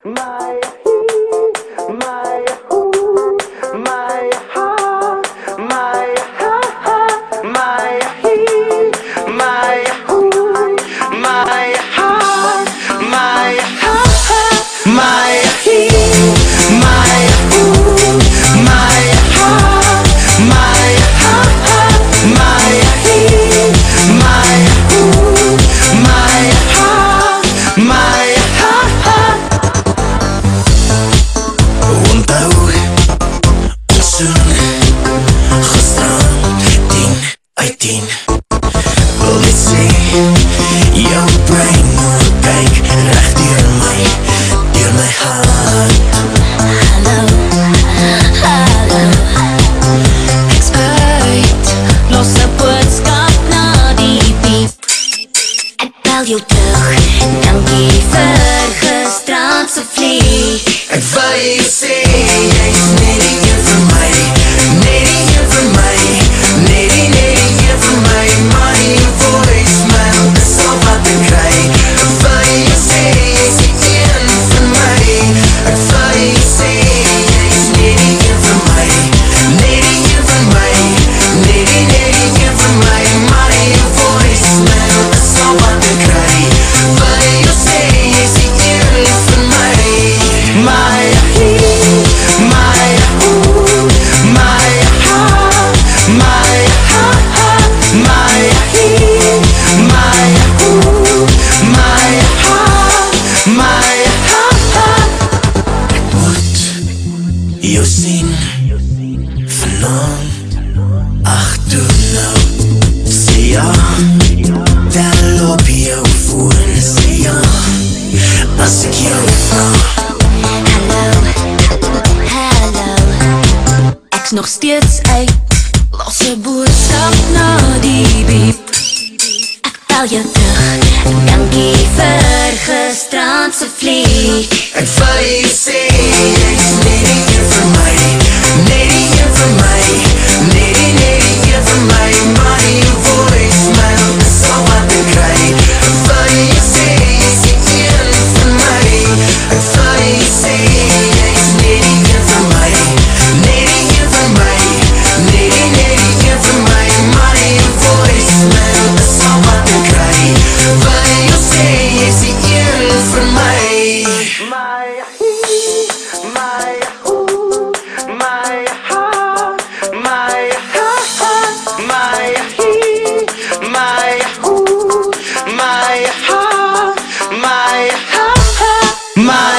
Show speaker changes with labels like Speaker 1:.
Speaker 1: My he, my who, my ha, my ha, my he, my who, my ha, my ha, my he, my who, my ha, my ha, my he, my who, my ha, my ha.
Speaker 2: Onthou ons soen gisterand 10 uit 10. Wil net sê jou brein moet kyk reg deur my hart.
Speaker 3: Hallo, hallo. Ek spyt, los 'n boodskap na die piep. Ek bel jou terug, dankie vir gisterand se vlieg.
Speaker 2: Ek wou jou sê jy's net die een vir my, net die een vir my, net die een vir my. Maar die voicemail is al wat ek kry. Ek wou jou sê jy's die een vir my. Ek wou jou sê jy's net die een vir my, net die een vir my, net die een vir my. Maar die voicemail is al wat ek kry. Wou jou sê jy's die een vir my.
Speaker 1: My he, my who, my ha, my ha, my he, my who, my ha, my ha.
Speaker 2: Ek moet jou sien vanaand. Ag toe nou, sê ja, tel op jou foon, sê ja, as ek jou vraag.
Speaker 3: Ek's nog steeds uit, los 'n boodskap na die piep. Ek bel jou terug, dankie vir gisterand se vlieg.
Speaker 2: Ek wou jou sê jy's net die een vir my, net die een vir my, net die een vir my. Maar die voicemail is al wat ek kry. Ek wou jou sê jy's die een vir my. Ek wou jou sê jy's net die een vir my, net die een vir my, net die een vir my. Maar die voicemail is al wat ek kry. Wou jou sê jy's die een vir my.
Speaker 1: My he, my who, my ha, my ha, my he, my who, my ha, my ha, my